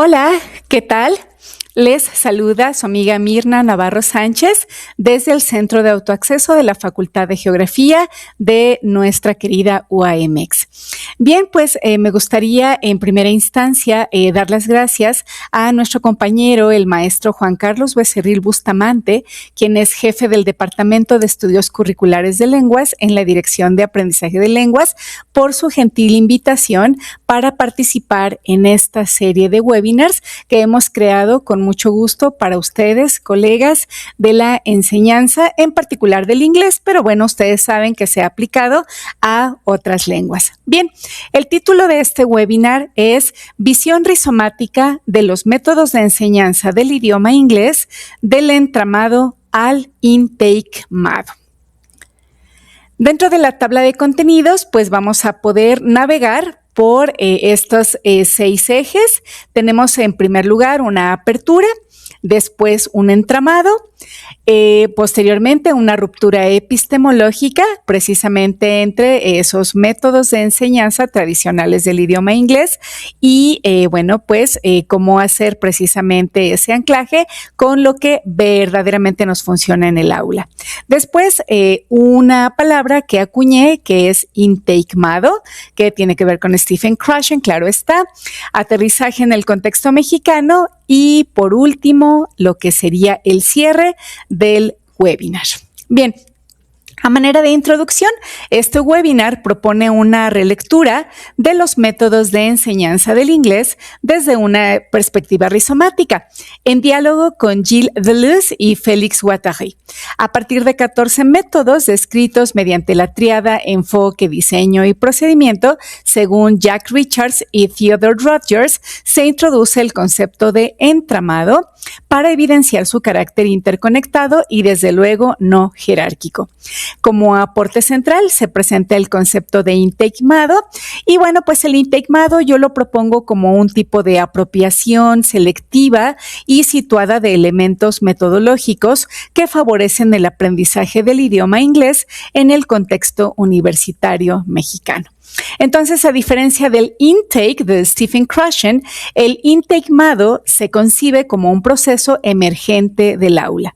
Hola, ¿qué tal? Les saluda su amiga Mirna Navarro Sánchez desde el Centro de Autoacceso de la Facultad de Geografía de nuestra querida UAMX. Bien, pues me gustaría en primera instancia dar las gracias a nuestro compañero, el maestro Juan Carlos Becerril Bustamante, quien es jefe del Departamento de Estudios Curriculares de Lenguas en la Dirección de Aprendizaje de Lenguas, por su gentil invitación para participar en esta serie de webinars que hemos creado con mucho gusto para ustedes, colegas de la enseñanza, en particular del inglés, pero bueno, ustedes saben que se ha aplicado a otras lenguas. Bien, el título de este webinar es Visión rizomática de los métodos de enseñanza del idioma inglés del entramado al intakemado. Dentro de la tabla de contenidos, pues vamos a poder navegar por estos 6 ejes. Tenemos en primer lugar una apertura, después un entramado, posteriormente una ruptura epistemológica, precisamente entre esos métodos de enseñanza tradicionales del idioma inglés y, cómo hacer precisamente ese anclaje con lo que verdaderamente nos funciona en el aula. Después, una palabra que acuñé, que es intakemado, que tiene que ver con Stephen Krashen, claro está, aterrizaje en el contexto mexicano y, por último, lo que sería el cierre del webinar. Bien, a manera de introducción, este webinar propone una relectura de los métodos de enseñanza del inglés desde una perspectiva rizomática, en diálogo con Gilles Deleuze y Félix Guattari. A partir de 14 métodos descritos mediante la tríada enfoque, diseño y procedimiento, según Jack Richards y Theodore Rogers, se introduce el concepto de entramado para evidenciar su carácter interconectado y, desde luego, no jerárquico. Como aporte central se presenta el concepto de intakemado y bueno, pues el intakemado yo lo propongo como un tipo de apropiación selectiva y situada de elementos metodológicos que favorecen el aprendizaje del idioma inglés en el contexto universitario mexicano. Entonces, a diferencia del intake de Stephen Krashen, el intakemado se concibe como un proceso emergente del aula.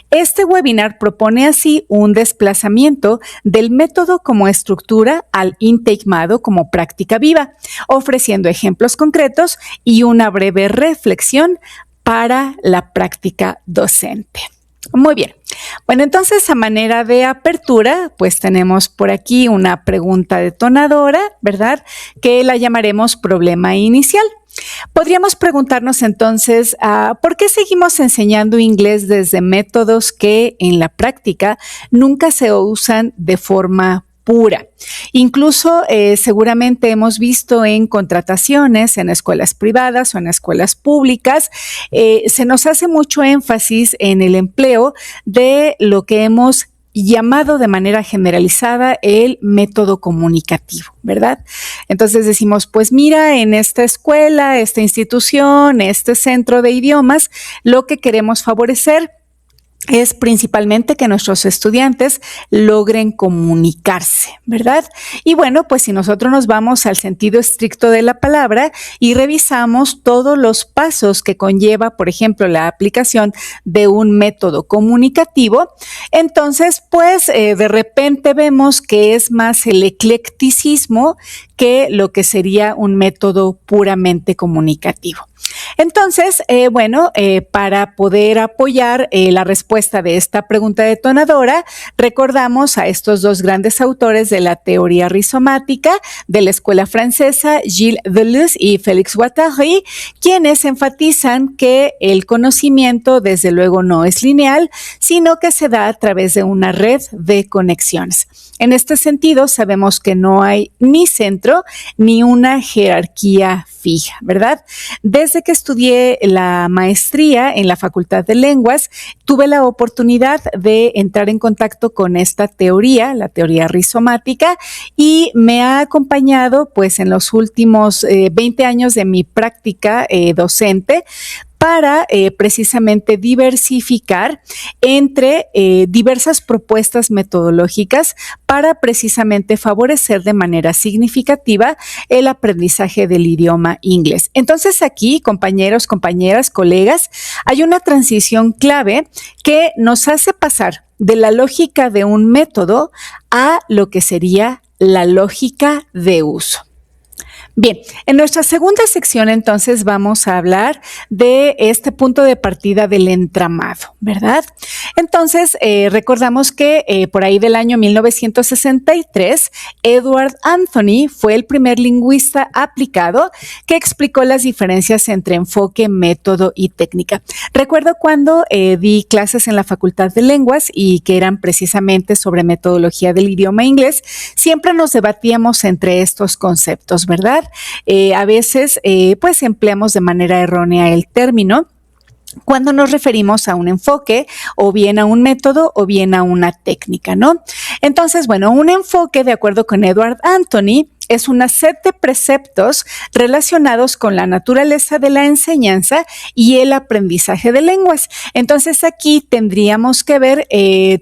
Este webinar propone así un desplazamiento del método como estructura al intakemado como práctica viva, ofreciendo ejemplos concretos y una breve reflexión para la práctica docente. Muy bien. Bueno, entonces a manera de apertura, pues tenemos por aquí una pregunta detonadora, ¿verdad? Que la llamaremos problema inicial. Podríamos preguntarnos entonces, ¿por qué seguimos enseñando inglés desde métodos que en la práctica nunca se usan de forma pura? Incluso seguramente hemos visto en contrataciones en escuelas privadas o en escuelas públicas, se nos hace mucho énfasis en el empleo de lo que hemos llamado de manera generalizada el método comunicativo, ¿verdad? Entonces decimos, pues mira, en esta escuela, esta institución, este centro de idiomas, lo que queremos favorecer es principalmente que nuestros estudiantes logren comunicarse, ¿verdad? Y bueno, pues si nosotros nos vamos al sentido estricto de la palabra y revisamos todos los pasos que conlleva, por ejemplo, la aplicación de un método comunicativo, entonces, pues de repente vemos que es más el eclecticismo que lo que sería un método puramente comunicativo. Entonces, para poder apoyar la respuesta de esta pregunta detonadora, recordamos a estos dos grandes autores de la teoría rizomática de la escuela francesa, Gilles Deleuze y Félix Guattari, quienes enfatizan que el conocimiento, desde luego, no es lineal, sino que se da a través de una red de conexiones. En este sentido, sabemos que no hay ni centro ni una jerarquía fija, ¿verdad? Desde que estudié la maestría en la Facultad de Lenguas, tuve la oportunidad de entrar en contacto con esta teoría, la teoría rizomática, y me ha acompañado pues en los últimos 20 años de mi práctica docente, para precisamente diversificar entre diversas propuestas metodológicas para precisamente favorecer de manera significativa el aprendizaje del idioma inglés. Entonces aquí, compañeros, compañeras, colegas, hay una transición clave que nos hace pasar de la lógica de un método a lo que sería la lógica de uso. Bien, en nuestra segunda sección entonces vamos a hablar de este punto de partida del entramado, ¿verdad? Entonces, recordamos que por ahí del año 1963, Edward Anthony fue el primer lingüista aplicado que explicó las diferencias entre enfoque, método y técnica. Recuerdo cuando di clases en la Facultad de Lenguas y que eran precisamente sobre metodología del idioma inglés, siempre nos debatíamos entre estos conceptos, ¿verdad? A veces, pues empleamos de manera errónea el término cuando nos referimos a un enfoque o bien a un método o bien a una técnica, ¿no? Entonces, bueno, un enfoque, de acuerdo con Edward Anthony, es una set de preceptos relacionados con la naturaleza de la enseñanza y el aprendizaje de lenguas. Entonces aquí tendríamos que ver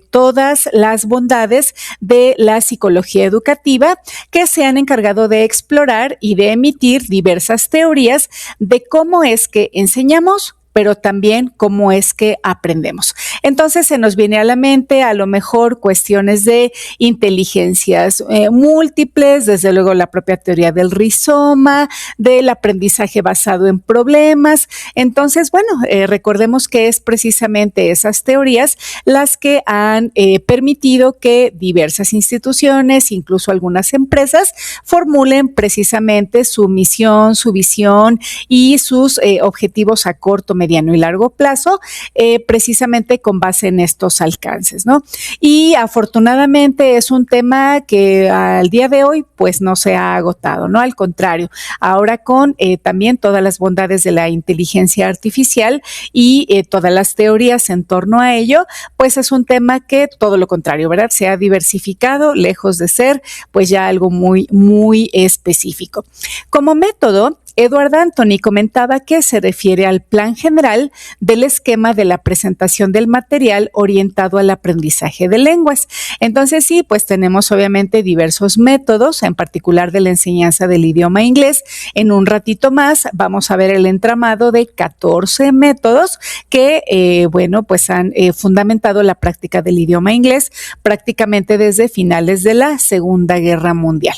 todas las bondades de la psicología educativa que se han encargado de explorar y de emitir diversas teorías de cómo es que enseñamos, pero también cómo es que aprendemos. Entonces se nos viene a la mente a lo mejor cuestiones de inteligencias múltiples, desde luego la propia teoría del rizoma, del aprendizaje basado en problemas. Entonces, bueno, recordemos que es precisamente esas teorías las que han permitido que diversas instituciones, incluso algunas empresas, formulen precisamente su misión, su visión y sus objetivos a corto, mediano y largo plazo, precisamente con base en estos alcances, ¿no? Y afortunadamente es un tema que al día de hoy pues no se ha agotado, ¿no? Al contrario, ahora con también todas las bondades de la inteligencia artificial y todas las teorías en torno a ello, pues es un tema que todo lo contrario, ¿verdad? Se ha diversificado, lejos de ser pues ya algo muy, muy específico. Como método, Edward Anthony comentaba que se refiere al plan general del esquema de la presentación del material orientado al aprendizaje de lenguas. Entonces sí, pues tenemos obviamente diversos métodos, en particular de la enseñanza del idioma inglés. En un ratito más vamos a ver el entramado de 14 métodos que, bueno, pues han fundamentado la práctica del idioma inglés prácticamente desde finales de la Segunda Guerra Mundial.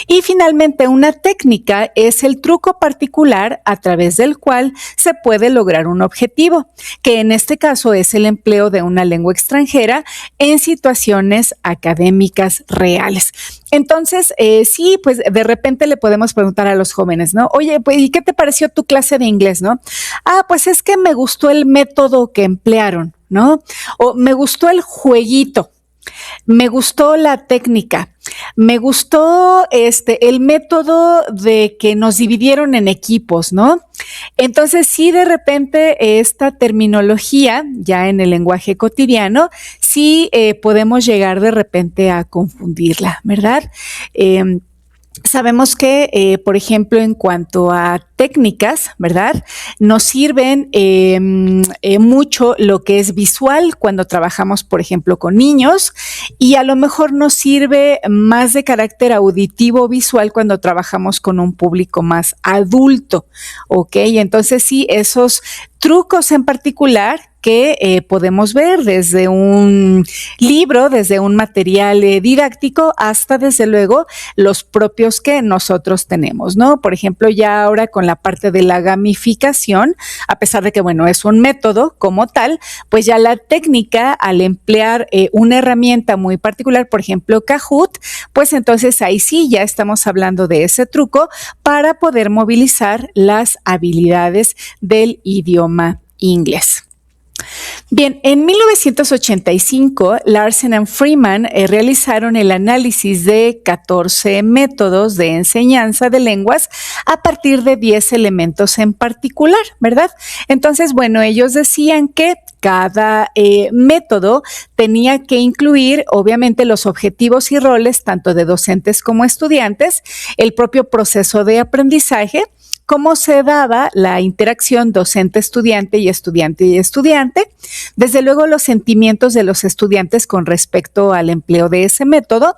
Y finalmente, una técnica es el truco particular a través del cual se puede lograr un objetivo, que en este caso es el empleo de una lengua extranjera en situaciones académicas reales. Entonces, sí, pues de repente le podemos preguntar a los jóvenes, ¿no? Oye, pues, ¿y qué te pareció tu clase de inglés, no? Ah, pues es que me gustó el método que emplearon, ¿no? O me gustó el jueguito. Me gustó la técnica, me gustó el método de que nos dividieron en equipos, ¿no? Entonces, sí, de repente esta terminología, ya en el lenguaje cotidiano, sí podemos llegar de repente a confundirla, ¿verdad? Sabemos que, por ejemplo, en cuanto a técnicas, ¿verdad? Nos sirven mucho lo que es visual cuando trabajamos, por ejemplo, con niños, y a lo mejor nos sirve más de carácter auditivo visual cuando trabajamos con un público más adulto, ¿ok? Entonces sí, esos trucos en particular que podemos ver desde un libro, desde un material didáctico, hasta desde luego los propios que nosotros tenemos, ¿no? Por ejemplo, ya ahora con la parte de la gamificación, a pesar de que, bueno, es un método como tal, pues ya la técnica al emplear una herramienta muy particular, por ejemplo, Kahoot, pues entonces ahí sí ya estamos hablando de ese truco para poder movilizar las habilidades del idioma inglés. Bien, en 1985, Larsen and Freeman realizaron el análisis de 14 métodos de enseñanza de lenguas a partir de 10 elementos en particular, ¿verdad? Entonces, bueno, ellos decían que cada método tenía que incluir, obviamente, los objetivos y roles tanto de docentes como estudiantes, el propio proceso de aprendizaje, cómo se daba la interacción docente-estudiante y estudiante, desde luego los sentimientos de los estudiantes con respecto al empleo de ese método,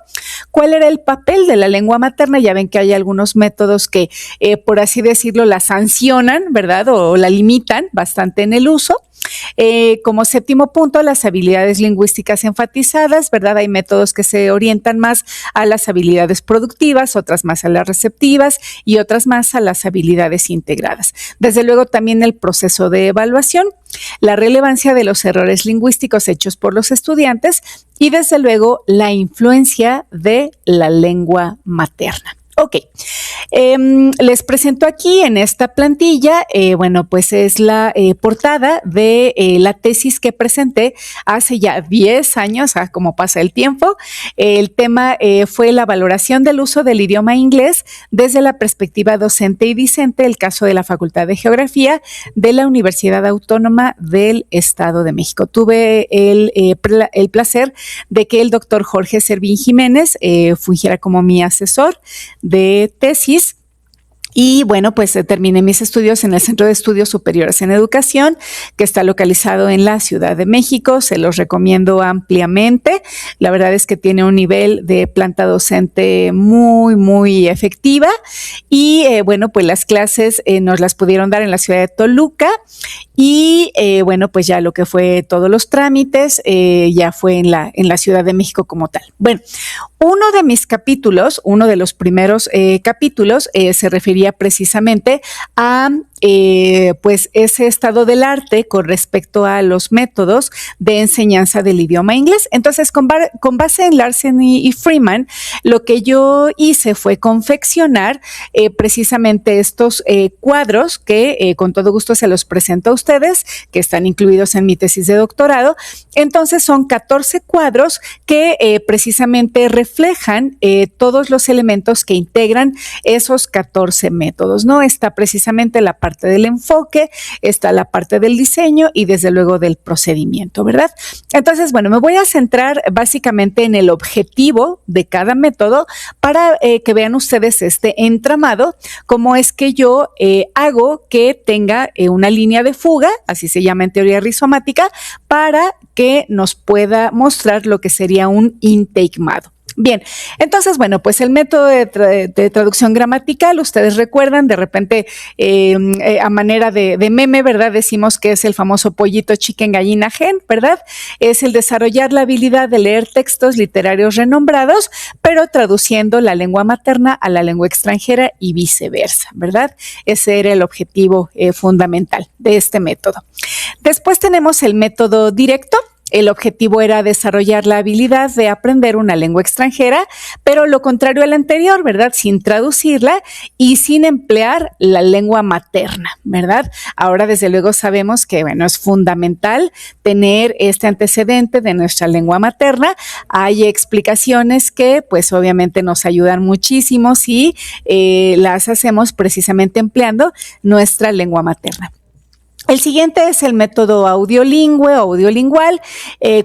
cuál era el papel de la lengua materna. Ya ven que hay algunos métodos que, por así decirlo, la sancionan, ¿verdad? O la limitan bastante en el uso. Como séptimo punto, las habilidades lingüísticas enfatizadas, ¿verdad? Hay métodos que se orientan más a las habilidades productivas, otras más a las receptivas y otras más a las habilidades integradas. Desde luego también el proceso de evaluación, la relevancia de los errores lingüísticos hechos por los estudiantes y desde luego la influencia de la lengua materna. Ok, les presento aquí en esta plantilla, bueno, pues es la portada de la tesis que presenté hace ya 10 años, como pasa el tiempo. El tema fue la valoración del uso del idioma inglés desde la perspectiva docente y discente, el caso de la Facultad de Geografía de la Universidad Autónoma del Estado de México. Tuve el placer de que el doctor Jorge Servín Jiménez fungiera como mi asesor de tesis. Y bueno, pues terminé mis estudios en el Centro de Estudios Superiores en Educación, que está localizado en la Ciudad de México. Se los recomiendo ampliamente. La verdad es que tiene un nivel de planta docente muy, muy efectiva. Y bueno, pues las clases nos las pudieron dar en la ciudad de Toluca. Y bueno, pues ya lo que fue todos los trámites ya fue en la Ciudad de México como tal. Bueno, uno de mis capítulos, uno de los primeros capítulos se refería precisamente a pues ese estado del arte con respecto a los métodos de enseñanza del idioma inglés. Entonces, con base en Larsen y Freeman, lo que yo hice fue confeccionar precisamente estos cuadros que con todo gusto se los presento a ustedes, que están incluidos en mi tesis de doctorado. Entonces, son 14 cuadros que precisamente reflejan todos los elementos que integran esos 14 métodos, ¿no? Está precisamente la parte del enfoque, está la parte del diseño y desde luego del procedimiento, ¿verdad? Entonces, bueno, me voy a centrar básicamente en el objetivo de cada método para que vean ustedes este entramado, cómo es que yo hago que tenga una línea de fuga, así se llama en teoría rizomática, para que nos pueda mostrar lo que sería un integmado. Bien, entonces, bueno, pues el método de traducción gramatical, ustedes recuerdan, de repente a manera de meme, ¿verdad? Decimos que es el famoso pollito chicken gallina gen, ¿verdad? Es el desarrollar la habilidad de leer textos literarios renombrados, pero traduciendo la lengua materna a la lengua extranjera y viceversa, ¿verdad? Ese era el objetivo fundamental de este método. Después tenemos el método directo. El objetivo era desarrollar la habilidad de aprender una lengua extranjera, pero lo contrario al anterior, ¿verdad? Sin traducirla y sin emplear la lengua materna, ¿verdad? Ahora, desde luego, sabemos que, bueno, es fundamental tener este antecedente de nuestra lengua materna. Hay explicaciones que, pues, obviamente nos ayudan muchísimo si las hacemos precisamente empleando nuestra lengua materna. El siguiente es el método audiolingüe o audiolingual,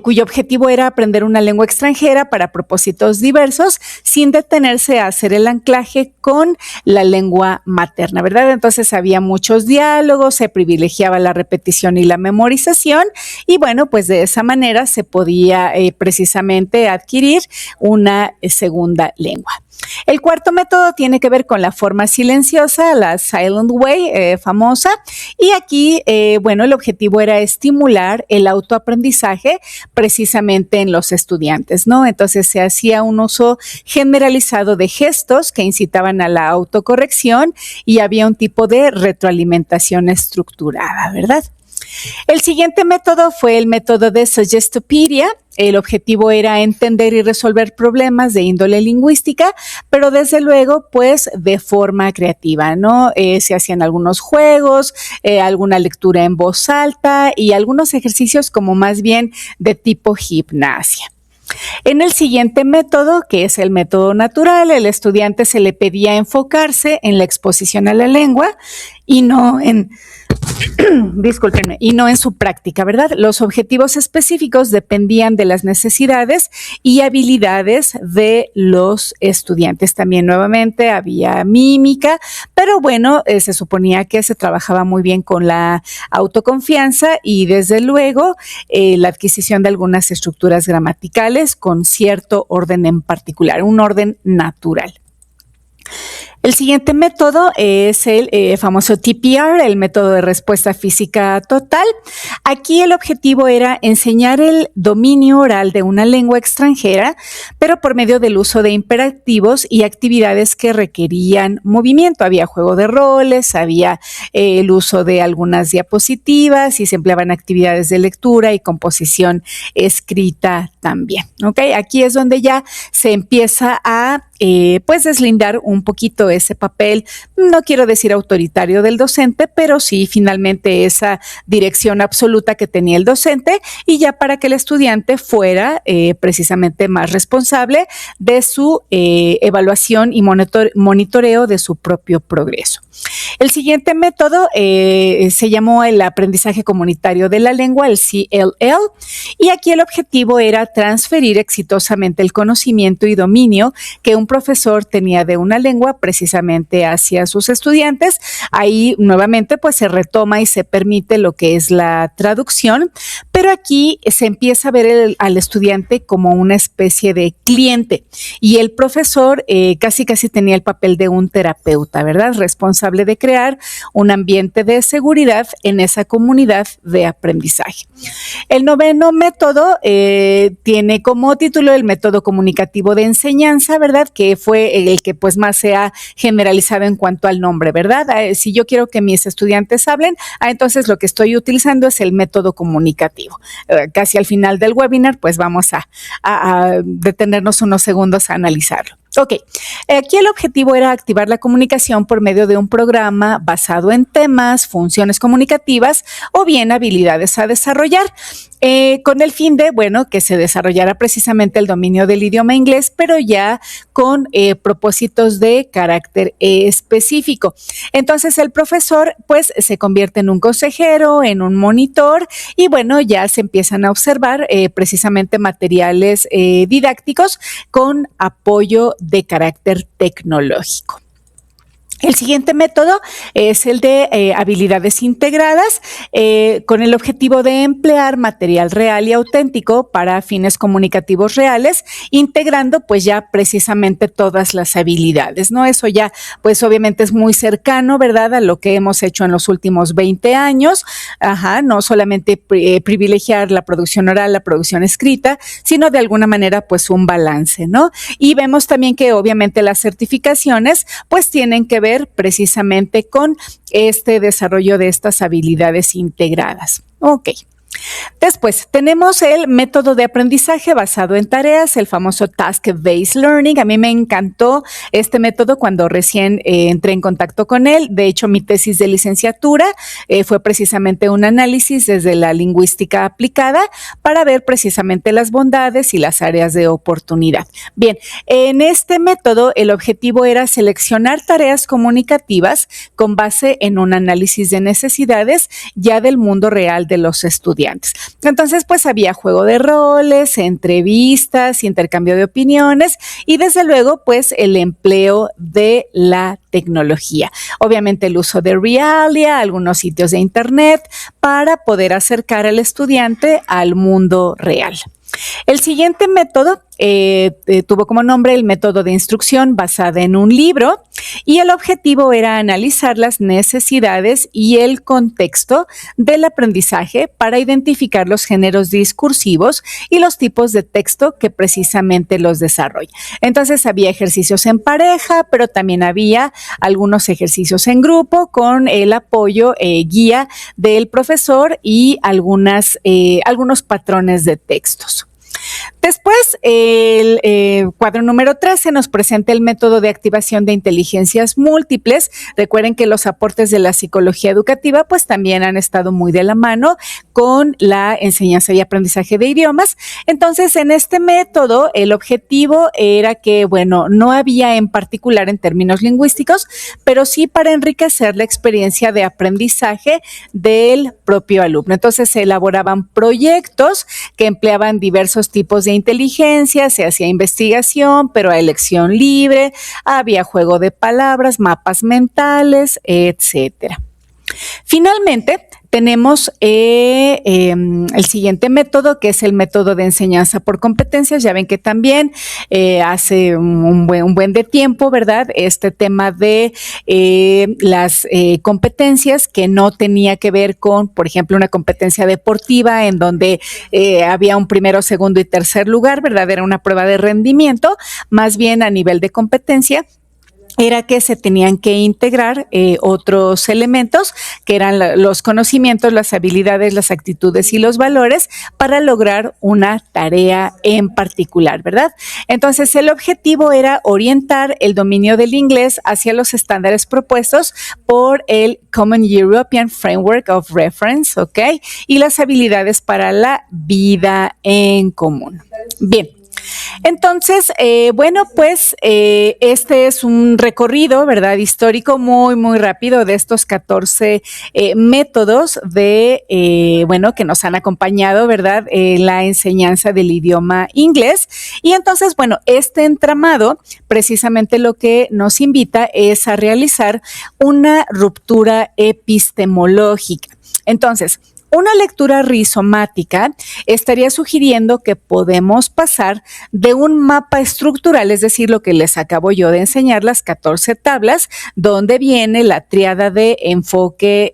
cuyo objetivo era aprender una lengua extranjera para propósitos diversos, sin detenerse a hacer el anclaje con la lengua materna, ¿verdad? Entonces había muchos diálogos, se privilegiaba la repetición y la memorización, y bueno, pues de esa manera se podía precisamente adquirir una segunda lengua. El cuarto método tiene que ver con la forma silenciosa, la silent way famosa, y aquí, bueno, el objetivo era estimular el autoaprendizaje precisamente en los estudiantes, ¿no? Entonces se hacía un uso generalizado de gestos que incitaban a la autocorrección y había un tipo de retroalimentación estructurada, ¿verdad? El siguiente método fue el método de Suggestopedia. El objetivo era entender y resolver problemas de índole lingüística, pero desde luego, pues, de forma creativa, ¿no? Se hacían algunos juegos, alguna lectura en voz alta y algunos ejercicios como más bien de tipo gimnasia. En el siguiente método, que es el método natural, el estudiante se le pedía enfocarse en la exposición a la lengua y no en discúlpenme, y no en su práctica, ¿verdad? Los objetivos específicos dependían de las necesidades y habilidades de los estudiantes. También nuevamente había mímica, pero bueno, se suponía que se trabajaba muy bien con la autoconfianza y desde luego la adquisición de algunas estructuras gramaticales con cierto orden en particular, un orden natural. El siguiente método es el famoso TPR, el método de respuesta física total. Aquí el objetivo era enseñar el dominio oral de una lengua extranjera, pero por medio del uso de imperativos y actividades que requerían movimiento. Había juego de roles, había el uso de algunas diapositivas y se empleaban actividades de lectura y composición escrita también. ¿Okay? Aquí es donde ya se empieza a pues deslindar un poquito ese papel, no quiero decir autoritario del docente, pero sí finalmente esa dirección absoluta que tenía el docente y ya para que el estudiante fuera precisamente más responsable de su evaluación y monitoreo de su propio progreso. El siguiente método se llamó el aprendizaje comunitario de la lengua, el CLL, y aquí el objetivo era transferir exitosamente el conocimiento y dominio que un profesor tenía de una lengua precisamente hacia sus estudiantes. Ahí nuevamente pues se retoma y se permite lo que es la traducción, pero aquí se empieza a ver al estudiante como una especie de cliente y el profesor casi tenía el papel de un terapeuta, ¿verdad? Responsable de crear un ambiente de seguridad en esa comunidad de aprendizaje. El noveno método tiene como título el método comunicativo de enseñanza, ¿verdad? Que fue el que pues más se ha generalizado en cuanto al nombre, ¿verdad? Si yo quiero que mis estudiantes hablen, entonces lo que estoy utilizando es el método comunicativo. Casi al final del webinar pues vamos a detenernos unos segundos a analizarlo. Ok, aquí el objetivo era activar la comunicación por medio de un programa basado en temas, funciones comunicativas o bien habilidades a desarrollar, con el fin de, bueno, que se desarrollara precisamente el dominio del idioma inglés, pero ya con propósitos de carácter específico. Entonces el profesor pues se convierte en un consejero, en un monitor y bueno, ya se empiezan a observar precisamente materiales didácticos con apoyo de carácter tecnológico. El siguiente método es el de habilidades integradas con el objetivo de emplear material real y auténtico para fines comunicativos reales, integrando pues ya precisamente todas las habilidades, ¿no? Eso ya pues obviamente es muy cercano, ¿verdad? A lo que hemos hecho en los últimos 20 años, no solamente privilegiar la producción oral, la producción escrita, sino de alguna manera pues un balance, ¿no? Y vemos también que obviamente las certificaciones pues tienen que ver precisamente con este desarrollo de estas habilidades integradas. Ok. Después tenemos el método de aprendizaje basado en tareas, el famoso Task-Based Learning. A mí me encantó este método cuando recién entré en contacto con él. De hecho, mi tesis de licenciatura fue precisamente un análisis desde la lingüística aplicada para ver precisamente las bondades y las áreas de oportunidad. Bien, en este método el objetivo era seleccionar tareas comunicativas con base en un análisis de necesidades ya del mundo real de los estudiantes. Entonces, pues había juego de roles, entrevistas, intercambio de opiniones y desde luego, pues el empleo de la tecnología. Obviamente el uso de Realia, algunos sitios de internet para poder acercar al estudiante al mundo real. El siguiente método tuvo como nombre el método de instrucción basada en un libro y el objetivo era analizar las necesidades y el contexto del aprendizaje para identificar los géneros discursivos y los tipos de texto que precisamente los desarrolla. Entonces había ejercicios en pareja, pero también había algunos ejercicios en grupo con el apoyo guía del profesor y algunos patrones de textos. Después, el cuadro número 13 nos presenta el método de activación de inteligencias múltiples. Recuerden que los aportes de la psicología educativa pues también han estado muy de la mano con la enseñanza y aprendizaje de idiomas. Entonces, en este método, el objetivo era que, bueno, no había en particular en términos lingüísticos, pero sí para enriquecer la experiencia de aprendizaje del propio alumno. Entonces, se elaboraban proyectos que empleaban diversos tipos de inteligencia, se hacía investigación, pero a elección libre, había juego de palabras, mapas mentales, etcétera. Finalmente, tenemos el siguiente método, que es el método de enseñanza por competencias. Ya ven que también hace un buen de tiempo, ¿verdad? Este tema de las competencias que no tenía que ver con, por ejemplo, una competencia deportiva en donde había un primero, segundo y tercer lugar, ¿verdad? Era una prueba de rendimiento, más bien a nivel de competencia. Era que se tenían que integrar otros elementos que eran los conocimientos, las habilidades, las actitudes y los valores para lograr una tarea en particular, ¿verdad? Entonces, el objetivo era orientar el dominio del inglés hacia los estándares propuestos por el Common European Framework of Reference, ¿ok? Y las habilidades para la vida en común. Bien. Entonces, bueno, pues este es un recorrido, ¿verdad? Histórico muy rápido de estos 14 métodos de, bueno, que nos han acompañado, ¿verdad? La enseñanza del idioma inglés. Y entonces, bueno, este entramado precisamente lo que nos invita es a realizar una ruptura epistemológica. Entonces, una lectura rizomática estaría sugiriendo que podemos pasar de un mapa estructural, es decir, lo que les acabo yo de enseñar, las 14 tablas, donde viene la tríada de enfoque,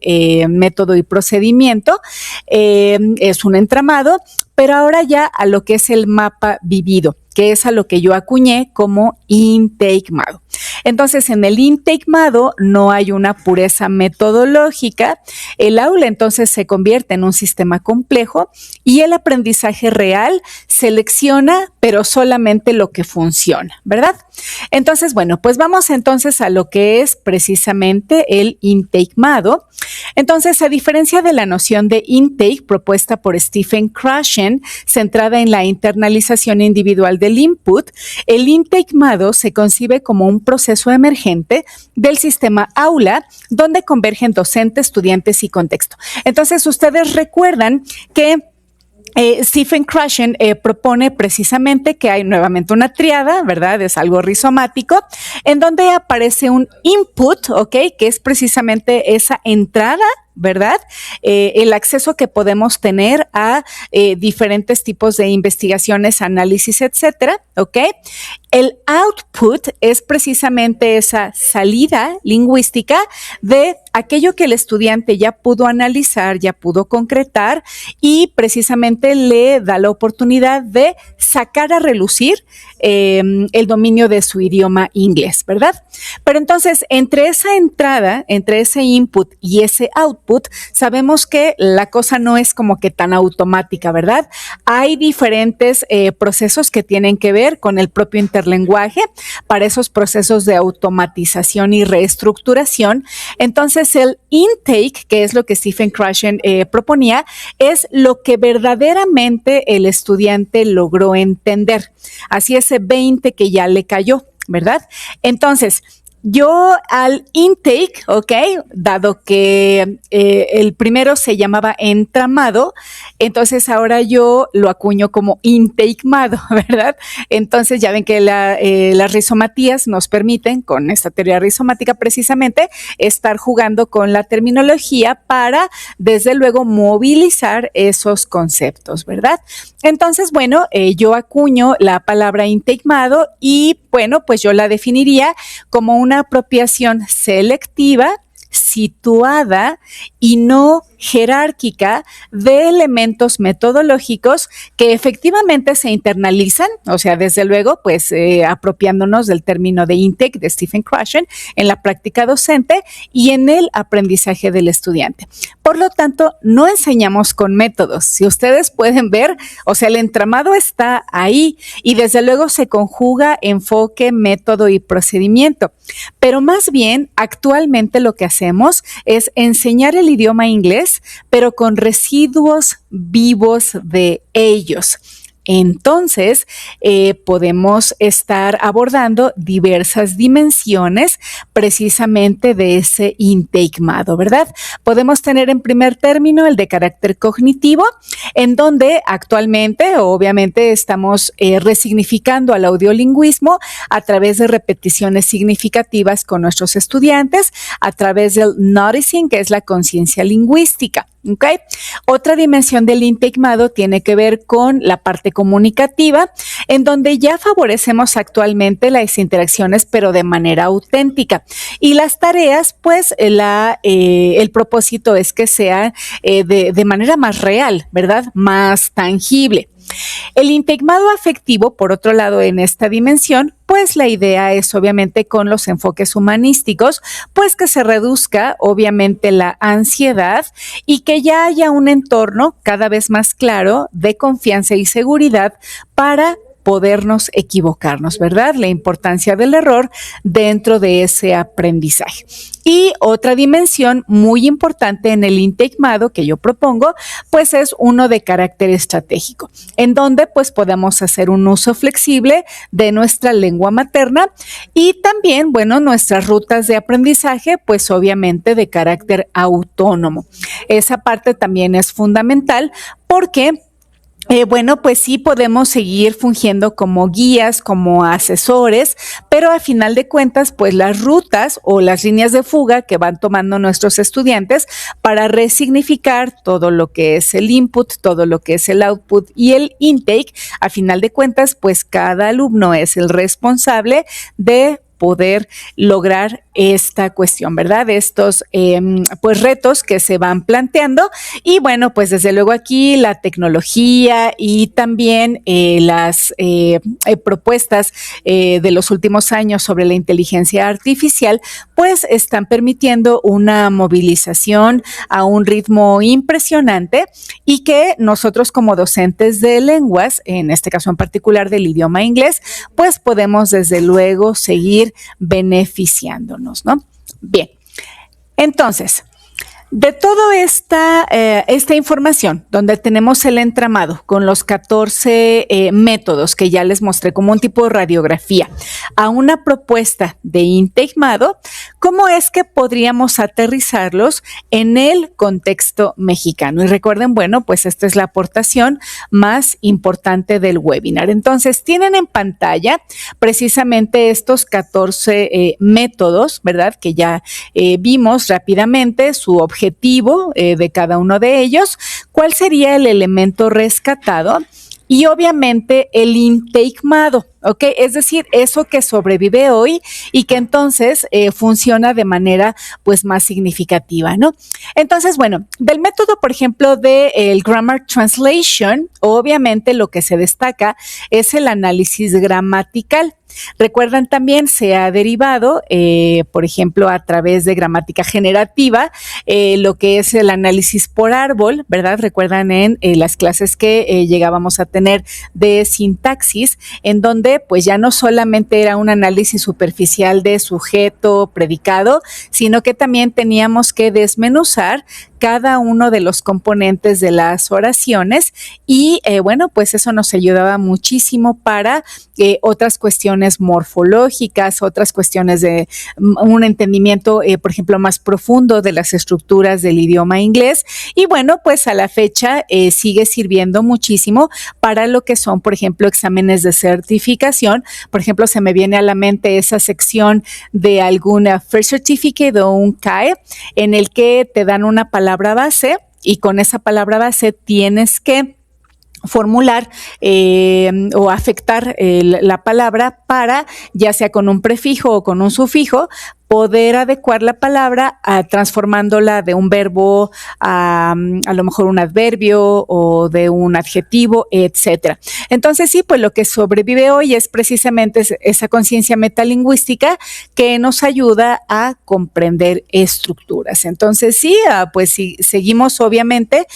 método y procedimiento, es un entramado, pero ahora ya a lo que es el mapa vivido, que es a lo que yo acuñé como intake-mado. Entonces, en el intake-mado no hay una pureza metodológica, el aula entonces se convierte en un sistema complejo y el aprendizaje real selecciona, pero solamente lo que funciona, ¿verdad? Entonces, bueno, pues vamos entonces a lo que es precisamente el intake-mado. Entonces, a diferencia de la noción de intake propuesta por Stephen Krashen, centrada en la internalización individual del input, el intake-mado se concibe como un proceso emergente del sistema aula donde convergen docente, estudiantes y contexto. Entonces, ustedes recuerdan que Stephen Krashen propone precisamente que hay nuevamente una tríada, ¿verdad? Es algo rizomático, en donde aparece un input, ¿ok? Que es precisamente esa entrada, ¿verdad? El acceso que podemos tener a diferentes tipos de investigaciones, análisis, etcétera, ¿ok? El output es precisamente esa salida lingüística de aquello que el estudiante ya pudo analizar, ya pudo concretar y precisamente le da la oportunidad de sacar a relucir el dominio de su idioma inglés, ¿verdad? Pero entonces, entre esa entrada, entre ese input y ese output, sabemos que la cosa no es como que tan automática, ¿verdad? Hay diferentes procesos que tienen que ver con el propio interlenguaje para esos procesos de automatización y reestructuración. Entonces, el intake, que es lo que Stephen Krashen proponía, es lo que verdaderamente el estudiante logró entender. Así ese 20 que ya le cayó, ¿verdad? Entonces, yo al intake, ¿ok? Dado que el primero se llamaba entramado, entonces ahora yo lo acuño como intake-mado, ¿verdad? Entonces ya ven que las rizomatías nos permiten, con esta teoría rizomática precisamente, estar jugando con la terminología para, desde luego, movilizar esos conceptos, ¿verdad? Entonces, bueno, yo acuño la palabra intake-mado y, bueno, pues yo la definiría como una apropiación selectiva, situada y no jerárquica de elementos metodológicos que efectivamente se internalizan, o sea, desde luego, pues apropiándonos del término de intake de Stephen Krashen en la práctica docente y en el aprendizaje del estudiante. Por lo tanto, no enseñamos con métodos. Si ustedes pueden ver, o sea, el entramado está ahí y desde luego se conjuga enfoque, método y procedimiento. Pero más bien, actualmente lo que hacemos es enseñar el idioma inglés, pero con residuos vivos de ellos. Entonces, podemos estar abordando diversas dimensiones precisamente de ese intakemado, ¿verdad? Podemos tener en primer término el de carácter cognitivo, en donde actualmente, obviamente, estamos resignificando al audiolingüismo a través de repeticiones significativas con nuestros estudiantes, a través del noticing, que es la conciencia lingüística. ¿Okay? Otra dimensión del intakemado tiene que ver con la parte comunicativa, en donde ya favorecemos actualmente las interacciones, pero de manera auténtica. Y las tareas, pues, el propósito es que sean de manera más real, ¿verdad? Más tangible. El intakemado afectivo, por otro lado, en esta dimensión, pues la idea es obviamente con los enfoques humanísticos, pues que se reduzca obviamente la ansiedad y que ya haya un entorno cada vez más claro de confianza y seguridad para podernos equivocarnos, ¿verdad? La importancia del error dentro de ese aprendizaje. Y otra dimensión muy importante en el intakemado que yo propongo, pues es uno de carácter estratégico, en donde pues podemos hacer un uso flexible de nuestra lengua materna y también, bueno, nuestras rutas de aprendizaje, pues obviamente de carácter autónomo. Esa parte también es fundamental porque bueno, pues sí podemos seguir fungiendo como guías, como asesores, pero a final de cuentas, pues las rutas o las líneas de fuga que van tomando nuestros estudiantes para resignificar todo lo que es el input, todo lo que es el output y el intake, a final de cuentas, pues cada alumno es el responsable de poder lograr esta cuestión, ¿verdad? Estos pues retos que se van planteando y bueno, pues desde luego aquí la tecnología y también las propuestas de los últimos años sobre la inteligencia artificial, pues están permitiendo una movilización a un ritmo impresionante y que nosotros como docentes de lenguas, en este caso en particular del idioma inglés, pues podemos desde luego seguir beneficiándonos, ¿no? Bien, entonces, de toda esta información, donde tenemos el entramado con los 14 métodos que ya les mostré como un tipo de radiografía, a una propuesta de intakemado, ¿cómo es que podríamos aterrizarlos en el contexto mexicano? Y recuerden, bueno, pues esta es la aportación más importante del webinar. Entonces, tienen en pantalla precisamente estos 14 métodos, ¿verdad? Que ya vimos rápidamente su objetivo de cada uno de ellos, cuál sería el elemento rescatado y obviamente el intakemado, ¿ok? Es decir, eso que sobrevive hoy y que entonces funciona de manera pues más significativa, ¿no? Entonces, bueno, del método, por ejemplo, del Grammar Translation, obviamente lo que se destaca es el análisis gramatical. Recuerdan también se ha derivado, por ejemplo, a través de gramática generativa, lo que es el análisis por árbol, ¿verdad? Recuerdan en las clases que llegábamos a tener de sintaxis, en donde pues ya no solamente era un análisis superficial de sujeto, predicado, sino que también teníamos que desmenuzar cada uno de los componentes de las oraciones y bueno, pues eso nos ayudaba muchísimo para otras cuestiones morfológicas, otras cuestiones de un entendimiento, por ejemplo, más profundo de las estructuras del idioma inglés y bueno, pues a la fecha sigue sirviendo muchísimo para lo que son, por ejemplo, exámenes de certificación. Por ejemplo, se me viene a la mente esa sección de alguna First Certificate o un CAE en el que te dan una palabra base y con esa palabra base tienes que formular o afectar la palabra para, ya sea con un prefijo o con un sufijo, poder adecuar la palabra transformándola de un verbo a lo mejor un adverbio o de un adjetivo, etcétera. Entonces sí, pues lo que sobrevive hoy es precisamente esa conciencia metalingüística que nos ayuda a comprender estructuras. Entonces sí, pues sí, seguimos obviamente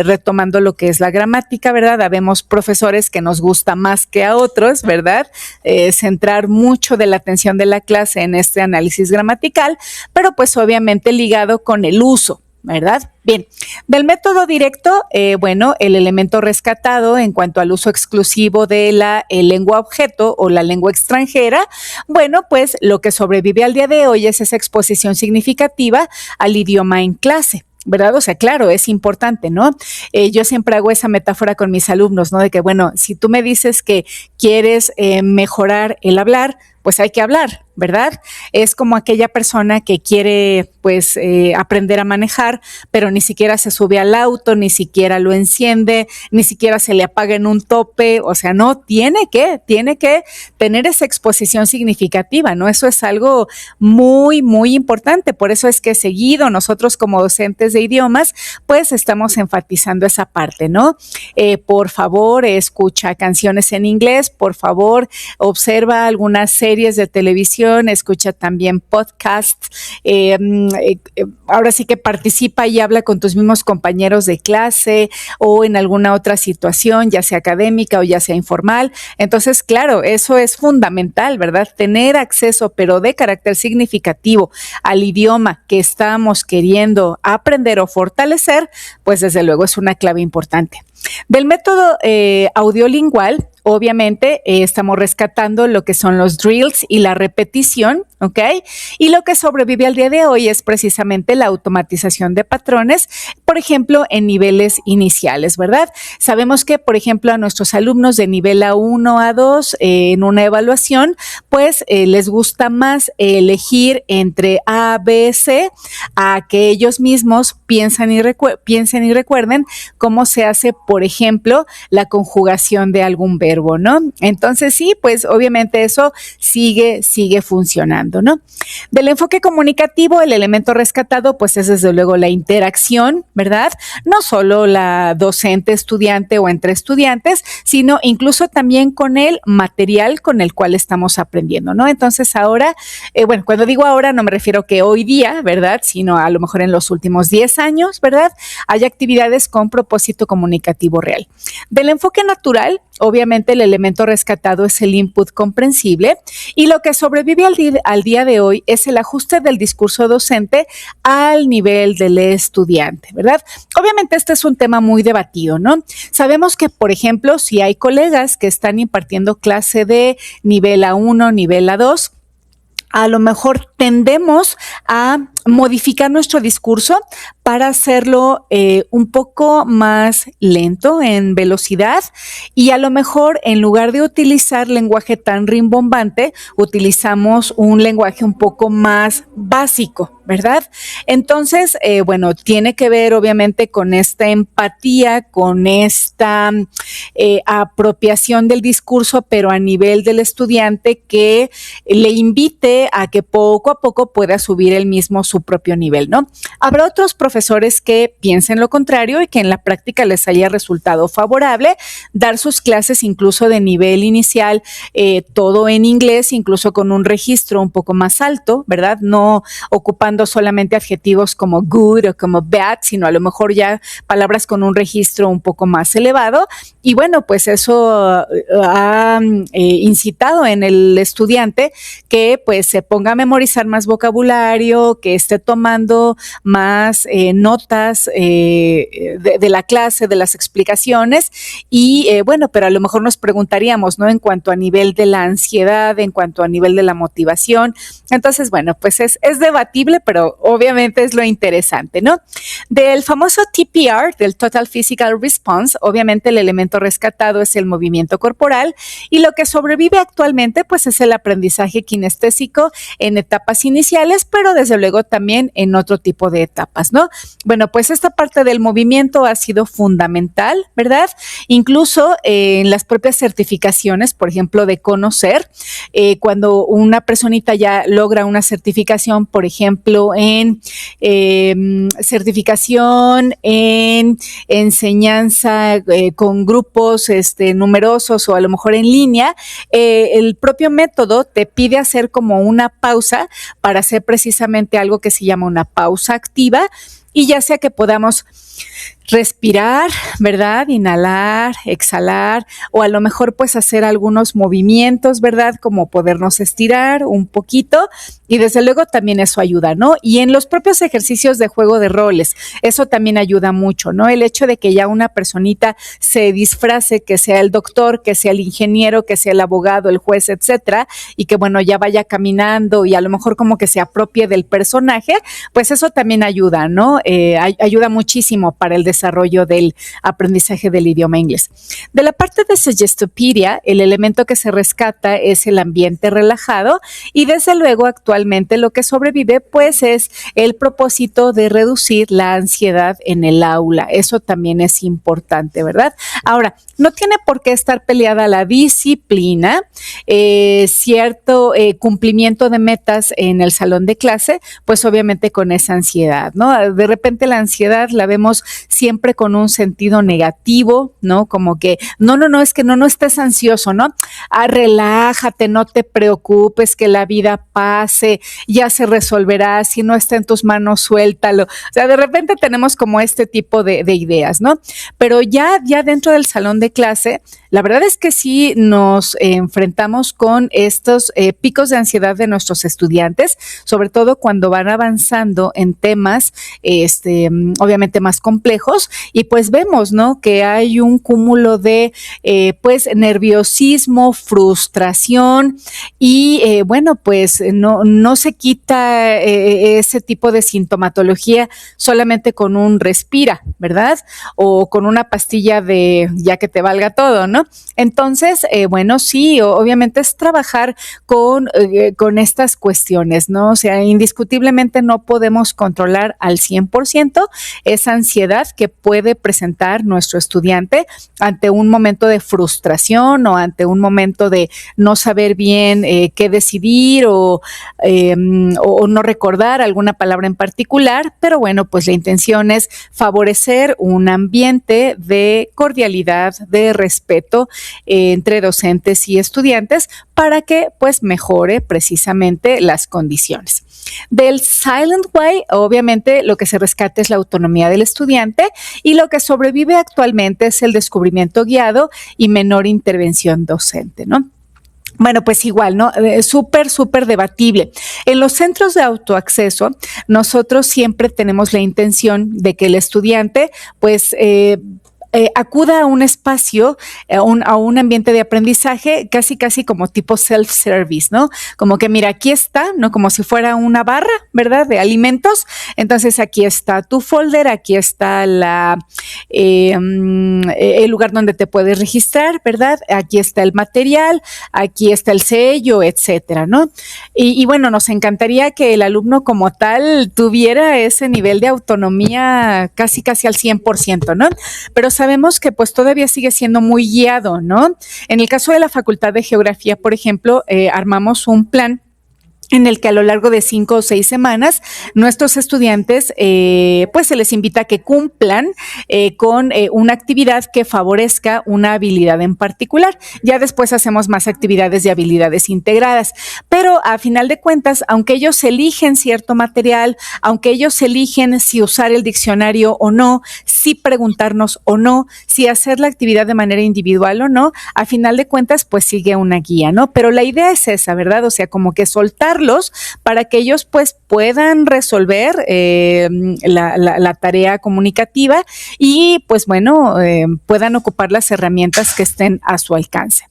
retomando lo que es la gramática, ¿verdad? Habemos profesores que nos gusta más que a otros, ¿verdad? Centrar mucho de la atención de la clase en este análisis gramatical, pero pues obviamente ligado con el uso, ¿verdad? Bien, del método directo, bueno, el elemento rescatado en cuanto al uso exclusivo de la lengua objeto o la lengua extranjera, bueno, pues lo que sobrevive al día de hoy es esa exposición significativa al idioma en clase, ¿verdad? O sea, claro, es importante, ¿no? Yo siempre hago esa metáfora con mis alumnos, ¿no? De que, bueno, si tú me dices que quieres mejorar el hablar, pues hay que hablar, ¿verdad? Es como aquella persona que quiere, pues, aprender a manejar, pero ni siquiera se sube al auto, ni siquiera lo enciende, ni siquiera se le apaga en un tope, o sea, no, tiene que tener esa exposición significativa, ¿no? Eso es algo muy, muy importante, por eso es que seguido nosotros como docentes de idiomas, pues estamos enfatizando esa parte, ¿no? Por favor, escucha canciones en inglés, por favor, observa algunas series de televisión, escucha también podcasts, ahora sí que participa y habla con tus mismos compañeros de clase o en alguna otra situación, ya sea académica o ya sea informal. Entonces, claro, eso es fundamental, ¿verdad? Tener acceso, pero de carácter significativo, al idioma que estamos queriendo aprender o fortalecer, pues desde luego es una clave importante. Del método audiolingual, obviamente estamos rescatando lo que son los drills y la repetición, ¿ok? Y lo que sobrevive al día de hoy es precisamente la automatización de patrones, por ejemplo, en niveles iniciales, ¿verdad? Sabemos que, por ejemplo, a nuestros alumnos de nivel A1, A2, en una evaluación, pues les gusta más elegir entre A, B, C, a que ellos mismos piensen y recuerden cómo se hace, por ejemplo, la conjugación de algún verbo, ¿no? Entonces sí, pues obviamente eso sigue funcionando, ¿no? Del enfoque comunicativo, el elemento rescatado, pues es desde luego la interacción, ¿verdad? No solo la docente-estudiante o entre estudiantes, sino incluso también con el material con el cual estamos aprendiendo, ¿no? Entonces ahora, bueno, cuando digo ahora no me refiero que hoy día, ¿verdad? Sino a lo mejor en los últimos 10 años, ¿verdad? Hay actividades con propósito comunicativo real. Del enfoque natural, obviamente el elemento rescatado es el input comprensible y lo que sobrevive al día de hoy es el ajuste del discurso docente al nivel del estudiante, ¿verdad? Obviamente este es un tema muy debatido, ¿no? Sabemos que, por ejemplo, si hay colegas que están impartiendo clase de nivel A1, nivel A2, a lo mejor tendemos a modificar nuestro discurso para hacerlo un poco más lento en velocidad y a lo mejor en lugar de utilizar lenguaje tan rimbombante, utilizamos un lenguaje un poco más básico, ¿verdad? Entonces, bueno, tiene que ver obviamente con esta empatía, con esta apropiación del discurso, pero a nivel del estudiante que le invite a que poco a poco pueda subir él mismo su propio nivel, ¿no? Habrá otros profesores que piensen lo contrario y que en la práctica les haya resultado favorable dar sus clases incluso de nivel inicial, todo en inglés, incluso con un registro un poco más alto, ¿verdad? No ocupando solamente adjetivos como good o como bad, sino a lo mejor ya palabras con un registro un poco más elevado. Y bueno, pues eso ha incitado en el estudiante que pues se ponga a memorizar más vocabulario, que esté tomando más notas de la clase, de las explicaciones y bueno, pero a lo mejor nos preguntaríamos, ¿no? En cuanto a nivel de la ansiedad, en cuanto a nivel de la motivación. Entonces, bueno, pues es debatible, pero obviamente es lo interesante, ¿no? Del famoso TPR, del Total Physical Response, obviamente el elemento rescatado es el movimiento corporal y lo que sobrevive actualmente pues es el aprendizaje kinestésico en etapas iniciales, pero desde luego también en otro tipo de etapas, ¿no? Bueno, pues esta parte del movimiento ha sido fundamental, ¿verdad? Incluso en las propias certificaciones, por ejemplo, de conocer, cuando una personita ya logra una certificación, por ejemplo, en certificación en enseñanza con grupos numerosos o a lo mejor en línea, el propio método te pide hacer como una pausa para hacer precisamente algo que se llama una pausa activa, y ya sea que podamos respirar, ¿verdad? Inhalar, exhalar, o a lo mejor pues hacer algunos movimientos, ¿verdad? Como podernos estirar un poquito, y desde luego también eso ayuda, ¿no? Y en los propios ejercicios de juego de roles, eso también ayuda mucho, ¿no? El hecho de que ya una personita se disfrace, que sea el doctor, que sea el ingeniero, que sea el abogado, el juez, etcétera, y que bueno, ya vaya caminando y a lo mejor como que se apropie del personaje, pues eso también ayuda, ¿no? Ayuda muchísimo para el desarrollo del aprendizaje del idioma inglés. De la parte de Suggestopedia, el elemento que se rescata es el ambiente relajado, y desde luego actualmente lo que sobrevive pues es el propósito de reducir la ansiedad en el aula. Eso también es importante, ¿verdad? Ahora, no tiene por qué estar peleada la disciplina, cierto cumplimiento de metas en el salón de clase, pues obviamente con esa ansiedad, ¿no? De repente la ansiedad la vemos siempre con un sentido negativo, ¿no? Como que, no, es que no estés ansioso, ¿no? Relájate, no te preocupes, que la vida pase, ya se resolverá, si no está en tus manos, suéltalo. O sea, de repente tenemos como este tipo de ideas, ¿no? Pero ya dentro del salón de clase, la verdad es que sí nos enfrentamos con estos picos de ansiedad de nuestros estudiantes, sobre todo cuando van avanzando en temas, obviamente más complejos, y pues vemos, ¿no? Que hay un cúmulo de, pues, nerviosismo, frustración, y bueno, pues no se quita ese tipo de sintomatología solamente con un respira, ¿verdad? O con una pastilla de ya que te valga todo, ¿no? Entonces, bueno, sí, obviamente es trabajar con estas cuestiones, ¿no? O sea, indiscutiblemente no podemos controlar al 100% esa ansiedad que puede presentar nuestro estudiante ante un momento de frustración o ante un momento de no saber bien qué decidir o no recordar alguna palabra en particular, pero bueno, pues la intención es favorecer un ambiente de cordialidad, de respeto entre docentes y estudiantes para que pues mejore precisamente las condiciones. Del Silent Way, obviamente lo que se rescata es la autonomía del estudiante, y lo que sobrevive actualmente es el descubrimiento guiado y menor intervención docente, ¿no? Bueno, pues igual, ¿no? Súper debatible. En los centros de autoacceso, nosotros siempre tenemos la intención de que el estudiante, pues, acuda a un espacio, a un ambiente de aprendizaje casi como tipo self-service, ¿no? Como que mira, aquí está, ¿no? Como si fuera una barra, ¿verdad? De alimentos. Entonces aquí está tu folder, aquí está el lugar donde te puedes registrar, ¿verdad? Aquí está el material, aquí está el sello, etcétera, ¿no? Y bueno, nos encantaría que el alumno como tal tuviera ese nivel de autonomía casi al 100%, ¿no? Pero sabemos que pues todavía sigue siendo muy guiado, ¿no? En el caso de la Facultad de Geografía, por ejemplo, armamos un plan en el que a lo largo de 5 o 6 semanas nuestros estudiantes pues se les invita a que cumplan con una actividad que favorezca una habilidad en particular. Ya después hacemos más actividades de habilidades integradas, pero a final de cuentas, aunque ellos eligen cierto material, aunque ellos eligen si usar el diccionario o no, si preguntarnos o no, si hacer la actividad de manera individual o no, a final de cuentas pues sigue una guía, ¿no? Pero la idea es esa, ¿verdad? O sea, como que soltar para que ellos pues puedan resolver la tarea comunicativa y pues bueno, puedan ocupar las herramientas que estén a su alcance.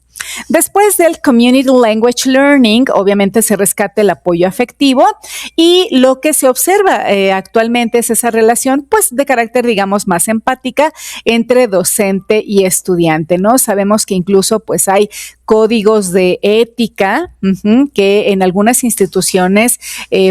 Después del Community Language Learning, obviamente se rescata el apoyo afectivo y lo que se observa actualmente es esa relación, pues, de carácter, digamos, más empática entre docente y estudiante, ¿no? Sabemos que incluso, pues, hay códigos de ética que en algunas instituciones,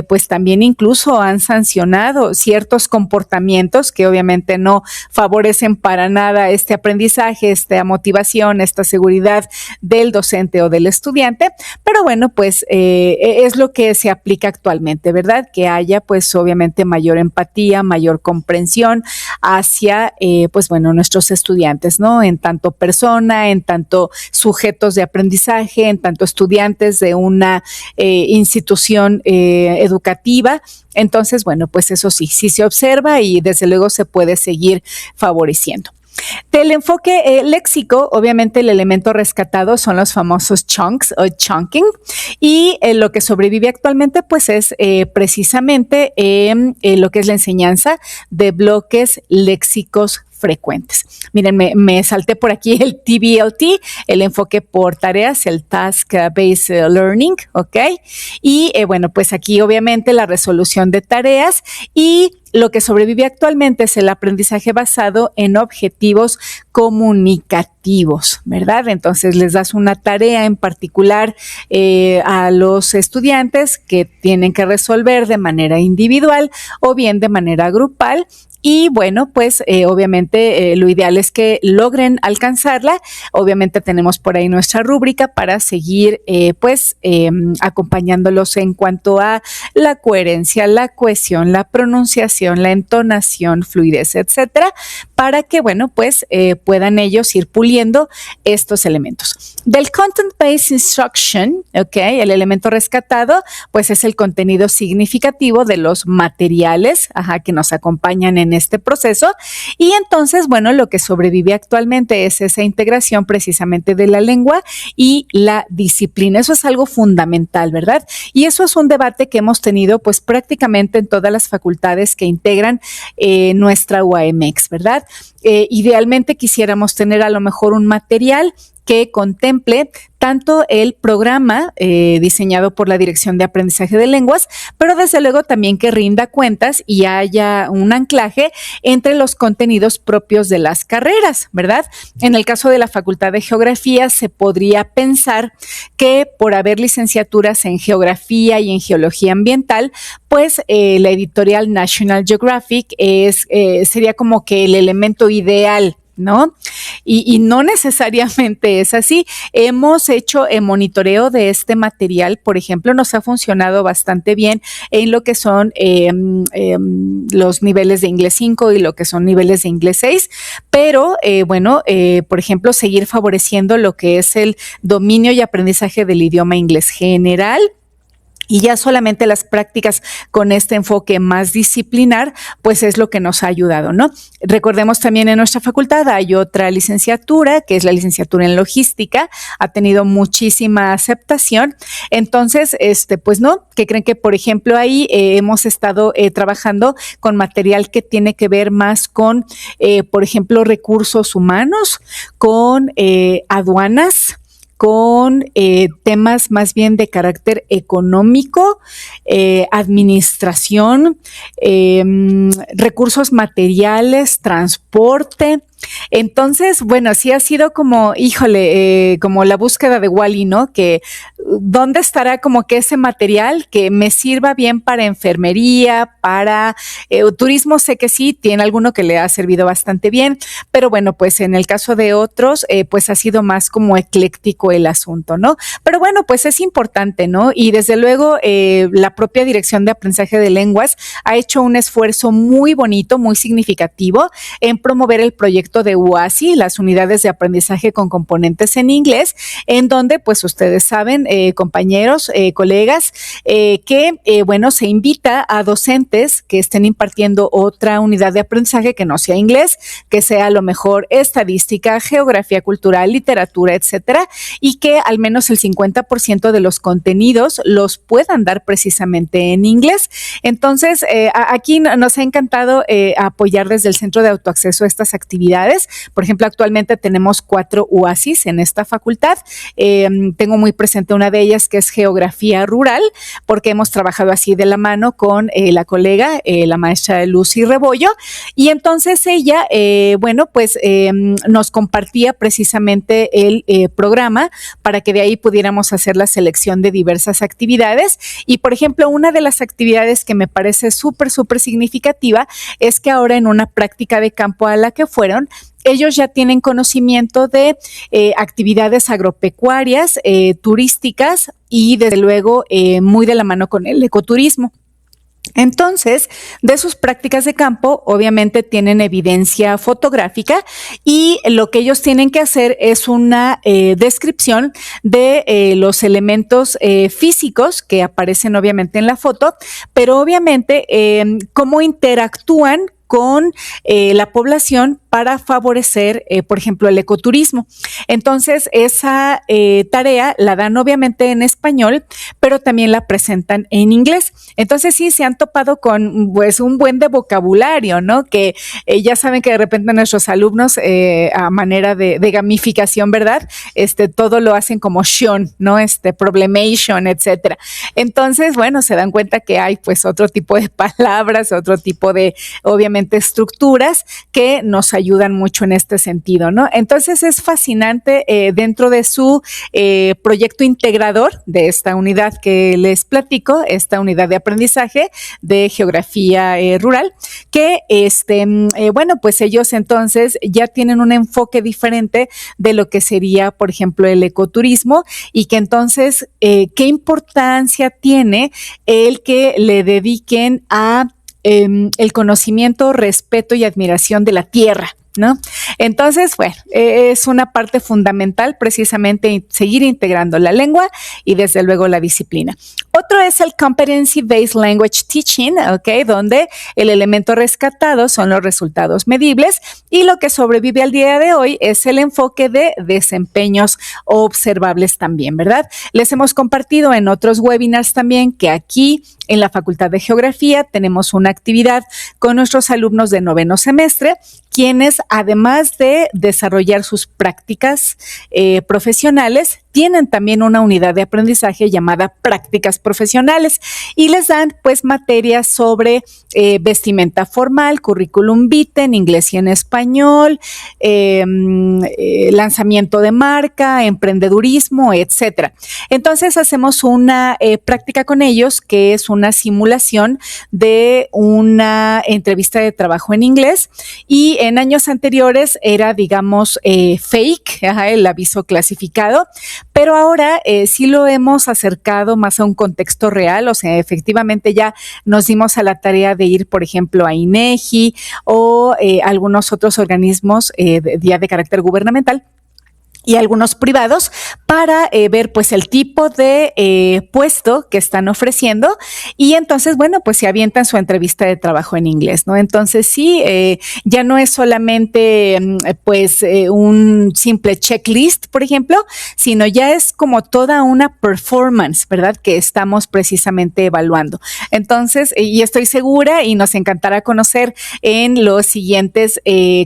pues, también incluso han sancionado ciertos comportamientos que obviamente no favorecen para nada este aprendizaje, esta motivación, esta seguridad del docente o del estudiante, pero bueno, pues es lo que se aplica actualmente, ¿verdad? Que haya pues obviamente mayor empatía, mayor comprensión hacia pues bueno, nuestros estudiantes, ¿no? En tanto persona, en tanto sujetos de aprendizaje, en tanto estudiantes de una institución educativa. Entonces, bueno, pues eso sí se observa y desde luego se puede seguir favoreciendo. Del enfoque léxico, obviamente el elemento rescatado son los famosos chunks o chunking y lo que sobrevive actualmente pues es precisamente lo que es la enseñanza de bloques léxicos frecuentes. Miren, me salté por aquí el TBLT, el enfoque por tareas, el Task-Based Learning, ¿ok? Y bueno, pues aquí obviamente la resolución de tareas y lo que sobrevive actualmente es el aprendizaje basado en objetivos comunicativos, ¿verdad? Entonces les das una tarea en particular a los estudiantes que tienen que resolver de manera individual o bien de manera grupal. Y bueno, pues obviamente lo ideal es que logren alcanzarla. Obviamente tenemos por ahí nuestra rúbrica para seguir acompañándolos en cuanto a la coherencia, la cohesión, la pronunciación, la entonación, fluidez, etcétera, para que bueno, pues puedan ellos ir puliendo estos elementos. Del Content-Based Instruction, ¿ok? El elemento rescatado, pues es el contenido significativo de los materiales, que nos acompañan en este proceso. Y entonces, bueno, lo que sobrevive actualmente es esa integración precisamente de la lengua y la disciplina. Eso es algo fundamental, ¿verdad? Y eso es un debate que hemos tenido pues prácticamente en todas las facultades que integran nuestra UAMX, ¿verdad? Idealmente quisiéramos tener a lo mejor un material que contemple tanto el programa diseñado por la Dirección de Aprendizaje de Lenguas, pero desde luego también que rinda cuentas y haya un anclaje entre los contenidos propios de las carreras, ¿verdad? En el caso de la Facultad de Geografía se podría pensar que por haber licenciaturas en Geografía y en Geología Ambiental, pues la editorial National Geographic sería como que el elemento ideal, ¿no? Y no necesariamente es así. Hemos hecho monitoreo de este material, por ejemplo, nos ha funcionado bastante bien en lo que son los niveles de inglés 5 y lo que son niveles de inglés 6, pero por ejemplo, seguir favoreciendo lo que es el dominio y aprendizaje del idioma inglés general. Y ya solamente las prácticas con este enfoque más disciplinar, pues es lo que nos ha ayudado, ¿no? Recordemos también en nuestra facultad hay otra licenciatura, que es la licenciatura en logística, ha tenido muchísima aceptación. Entonces, pues no, que creen que, por ejemplo, ahí hemos estado trabajando con material que tiene que ver más con, por ejemplo, recursos humanos, con aduanas, con temas más bien de carácter económico, administración, recursos materiales, transporte. Entonces, bueno, sí ha sido como, como la búsqueda de Wall-E, ¿no? Que ¿dónde estará como que ese material que me sirva bien para enfermería, para turismo? Sé que sí, tiene alguno que le ha servido bastante bien, pero bueno, pues en el caso de otros, pues ha sido más como ecléctico el asunto, ¿no? Pero bueno, pues es importante, ¿no? Y desde luego la propia Dirección de Aprendizaje de Lenguas ha hecho un esfuerzo muy bonito, muy significativo en promover el proyecto de UASI, las unidades de aprendizaje con componentes en inglés, en donde pues ustedes saben, compañeros, colegas, que se invita a docentes que estén impartiendo otra unidad de aprendizaje que no sea inglés, que sea a lo mejor estadística, geografía cultural, literatura, etcétera, y que al menos el 50% de los contenidos los puedan dar precisamente en inglés. Entonces, aquí nos ha encantado apoyar desde el Centro de Autoacceso estas actividades actividades. Por ejemplo, actualmente tenemos 4 UASIs en esta facultad. Tengo muy presente una de ellas que es geografía rural, porque hemos trabajado así de la mano con la colega, la maestra Lucy Rebollo, y entonces ella, nos compartía precisamente el programa para que de ahí pudiéramos hacer la selección de diversas actividades. Y, por ejemplo, una de las actividades que me parece súper significativa es que ahora en una práctica de campo a la que fueron, ellos ya tienen conocimiento de actividades agropecuarias, turísticas y desde luego muy de la mano con el ecoturismo. Entonces, de sus prácticas de campo, obviamente tienen evidencia fotográfica y lo que ellos tienen que hacer es una descripción de los elementos físicos que aparecen obviamente en la foto, pero obviamente cómo interactúan con la población para favorecer, por ejemplo, el ecoturismo. Entonces, esa tarea la dan obviamente en español, pero también la presentan en inglés. Entonces, sí, se han topado con pues un buen de vocabulario, ¿no? Que ya saben que de repente nuestros alumnos, a manera de gamificación, ¿verdad? Todo lo hacen como shon, ¿no? Problemation, etcétera. Entonces, bueno, se dan cuenta que hay pues otro tipo de palabras, otro tipo de, obviamente, estructuras que nos ayudan mucho en este sentido, ¿no? Entonces es fascinante dentro de su proyecto integrador de esta unidad que les platico, esta unidad de aprendizaje de geografía rural, que pues ellos entonces ya tienen un enfoque diferente de lo que sería, por ejemplo, el ecoturismo y que entonces, ¿qué importancia tiene el que le dediquen a el conocimiento, respeto y admiración de la tierra, ¿no? Entonces, bueno, es una parte fundamental precisamente seguir integrando la lengua y desde luego la disciplina. Otro es el Competency-Based Language Teaching, ¿ok? Donde el elemento rescatado son los resultados medibles y lo que sobrevive al día de hoy es el enfoque de desempeños observables también, ¿verdad? Les hemos compartido en otros webinars también que aquí en la Facultad de Geografía tenemos una actividad con nuestros alumnos de 9º semestre, quienes además de desarrollar sus prácticas profesionales, tienen también una unidad de aprendizaje llamada prácticas profesionales y les dan pues materias sobre vestimenta formal, currículum vitae en inglés y en español, lanzamiento de marca, emprendedurismo, etcétera. Entonces hacemos una práctica con ellos que es una simulación de una entrevista de trabajo en inglés y en años anteriores era, digamos, fake, el aviso clasificado, pero ahora sí lo hemos acercado más a un contexto real, o sea, efectivamente ya nos dimos a la tarea de ir, por ejemplo, a INEGI o algunos otros organismos ya de carácter gubernamental y algunos privados para ver pues el tipo de puesto que están ofreciendo y entonces, bueno, pues se avientan su entrevista de trabajo en inglés, ¿no? Entonces sí, ya no es solamente un simple checklist, por ejemplo, sino ya es como toda una performance, ¿verdad? Que estamos precisamente evaluando. Entonces, y estoy segura y nos encantará conocer en los siguientes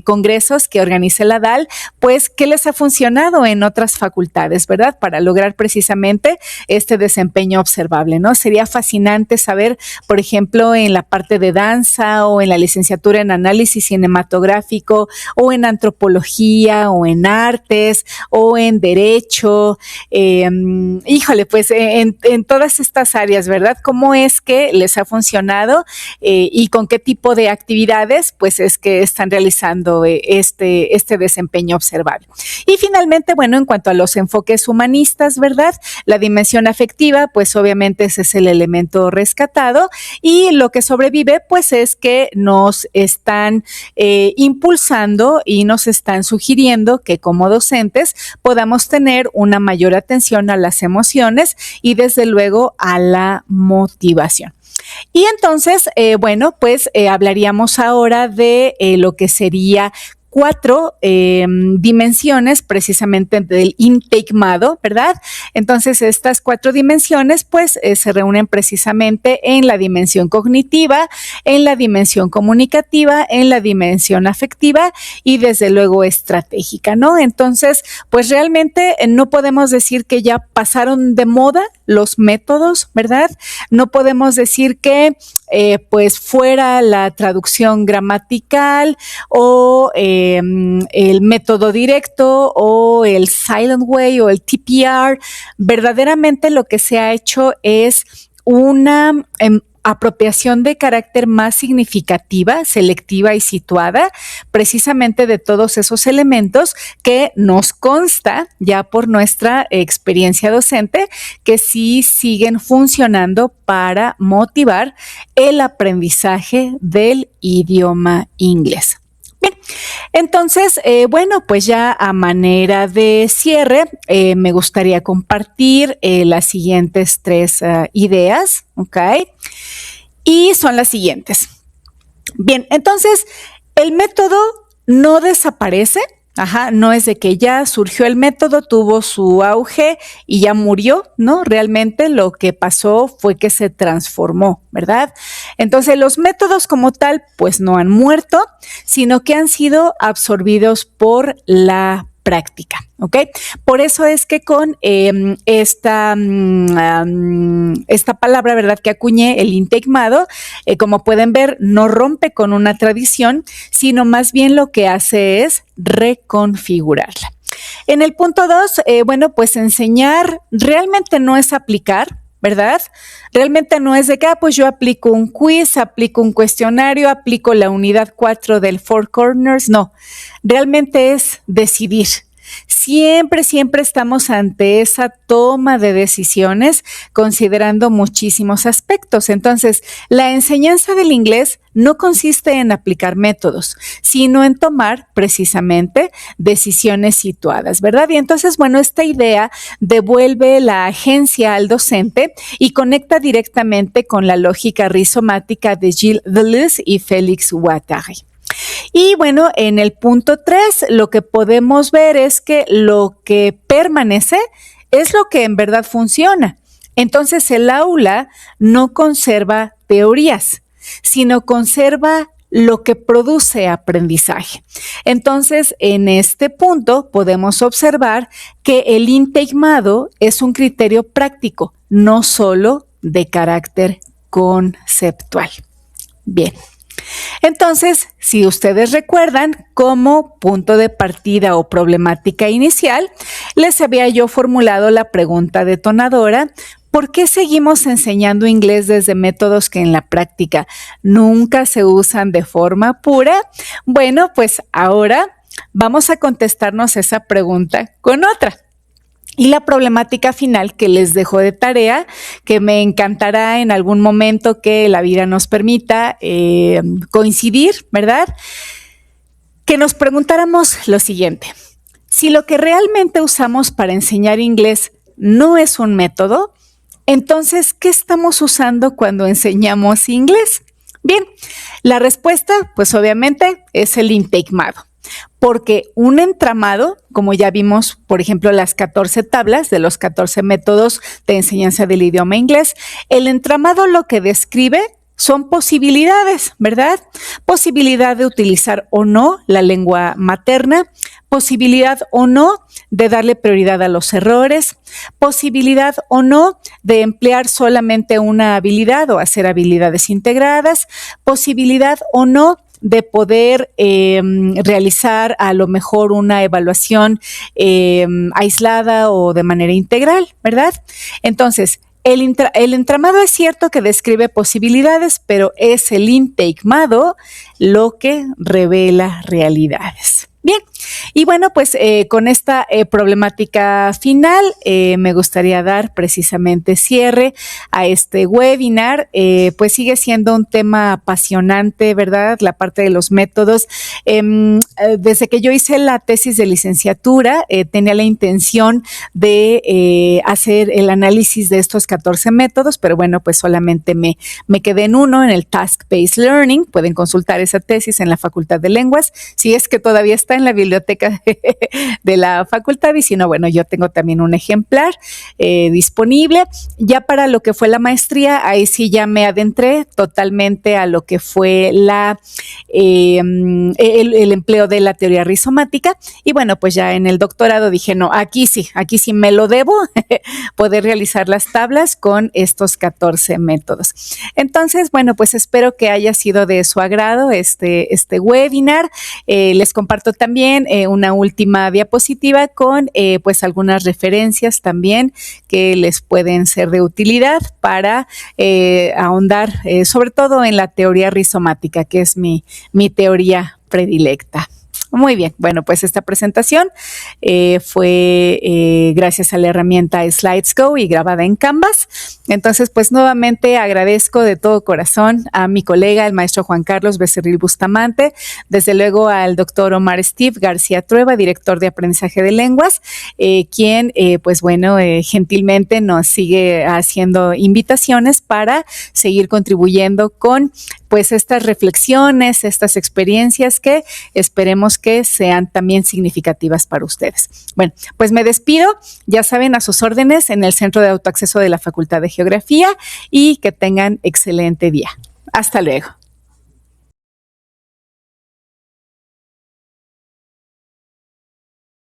congresos que organice la DAL, pues qué les ha funcionado en otras facultades, ¿verdad? Para lograr precisamente este desempeño observable, ¿no? Sería fascinante saber, por ejemplo, en la parte de danza o en la licenciatura en análisis cinematográfico o en antropología o en artes o en derecho, pues en todas estas áreas, ¿verdad? ¿Cómo es que les ha funcionado y con qué tipo de actividades pues es que están realizando este desempeño observable? Y finalmente, bueno, en cuanto a los enfoques humanistas, ¿verdad? La dimensión afectiva, pues obviamente ese es el elemento rescatado y lo que sobrevive, pues es que nos están impulsando y nos están sugiriendo que como docentes podamos tener una mayor atención a las emociones y desde luego a la motivación. Y entonces, hablaríamos ahora de lo que sería 4 dimensiones precisamente del intake-mado, ¿verdad? Entonces, estas 4 dimensiones, pues, se reúnen precisamente en la dimensión cognitiva, en la dimensión comunicativa, en la dimensión afectiva y, desde luego, estratégica, ¿no? Entonces, pues, realmente no podemos decir que ya pasaron de moda los métodos, ¿verdad? No podemos decir que pues fuera la traducción gramatical o el método directo o el silent way o el TPR. Verdaderamente lo que se ha hecho es una apropiación de carácter más significativa, selectiva y situada, precisamente de todos esos elementos que nos consta ya por nuestra experiencia docente que sí siguen funcionando para motivar el aprendizaje del idioma inglés. Bien, entonces, bueno, pues ya a manera de cierre, me gustaría compartir las siguientes 3 ideas, ¿ok? Y son las siguientes. Bien, entonces, el método no desaparece. No es de que ya surgió el método, tuvo su auge y ya murió, ¿no? Realmente lo que pasó fue que se transformó, ¿verdad? Entonces, los métodos como tal, pues no han muerto, sino que han sido absorbidos por la práctica, ¿ok? Por eso es que con esta palabra, ¿verdad?, que acuñé, el intake-mado, como pueden ver, no rompe con una tradición, sino más bien lo que hace es reconfigurarla. En el punto 2, bueno, pues enseñar realmente no es aplicar, ¿verdad? Realmente no es de que, pues yo aplico un quiz, aplico un cuestionario, aplico la unidad 4 del Four Corners, no. Realmente es decidir. Siempre estamos ante esa toma de decisiones considerando muchísimos aspectos. Entonces, la enseñanza del inglés no consiste en aplicar métodos, sino en tomar precisamente decisiones situadas, ¿verdad? Y entonces, bueno, esta idea devuelve la agencia al docente y conecta directamente con la lógica rizomática de Gilles Deleuze y Félix Guattari. Y bueno, en el punto 3, lo que podemos ver es que lo que permanece es lo que en verdad funciona. Entonces, el aula no conserva teorías, sino conserva lo que produce aprendizaje. Entonces, en este punto podemos observar que el intake-mado es un criterio práctico, no solo de carácter conceptual. Bien. Entonces, si ustedes recuerdan, como punto de partida o problemática inicial, les había yo formulado la pregunta detonadora: ¿por qué seguimos enseñando inglés desde métodos que en la práctica nunca se usan de forma pura? Bueno, pues ahora vamos a contestarnos esa pregunta con otra. Y la problemática final que les dejo de tarea, que me encantará en algún momento que la vida nos permita coincidir, ¿verdad? Que nos preguntáramos lo siguiente: si lo que realmente usamos para enseñar inglés no es un método, entonces, ¿qué estamos usando cuando enseñamos inglés? Bien, la respuesta, pues obviamente, es el intake-mado. Porque un entramado, como ya vimos, por ejemplo, las 14 tablas de los 14 métodos de enseñanza del idioma inglés, el entramado lo que describe son posibilidades, ¿verdad? Posibilidad de utilizar o no la lengua materna, posibilidad o no de darle prioridad a los errores, posibilidad o no de emplear solamente una habilidad o hacer habilidades integradas, posibilidad o no de poder realizar a lo mejor una evaluación aislada o de manera integral, ¿verdad? Entonces, el entramado es cierto que describe posibilidades, pero es el intake-mado lo que revela realidades. Bien, Y bueno, pues con esta problemática final me gustaría dar precisamente cierre a este webinar. Pues sigue siendo un tema apasionante, ¿verdad? La parte de los métodos. Desde que yo hice la tesis de licenciatura, tenía la intención de hacer el análisis de estos 14 métodos, pero bueno, pues solamente me quedé en uno, en el Task-Based Learning. Pueden consultar esa tesis en la Facultad de Lenguas, si es que todavía está en la biblioteca de la facultad, y si no, bueno, yo tengo también un ejemplar disponible. Ya para lo que fue la maestría, ahí sí ya me adentré totalmente a lo que fue el empleo de la teoría rizomática, y bueno, pues ya en el doctorado dije, no, aquí sí me lo debo poder realizar las tablas con estos 14 métodos. Entonces, bueno, pues espero que haya sido de su agrado este webinar. Les comparto también una última diapositiva con pues algunas referencias también que les pueden ser de utilidad para ahondar sobre todo en la teoría rizomática, que es mi teoría predilecta. Muy bien, bueno, pues esta presentación fue gracias a la herramienta SlidesGo y grabada en Canvas. Entonces, pues nuevamente agradezco de todo corazón a mi colega, el maestro Juan Carlos Becerril Bustamante, desde luego al doctor Omar Steve García Trueba, director de aprendizaje de lenguas, quien, pues bueno, gentilmente nos sigue haciendo invitaciones para seguir contribuyendo con pues estas reflexiones, estas experiencias que esperemos que sean también significativas para ustedes. Bueno, pues me despido, ya saben, a sus órdenes en el Centro de Autoacceso de la Facultad de Geografía, y que tengan excelente día. Hasta luego.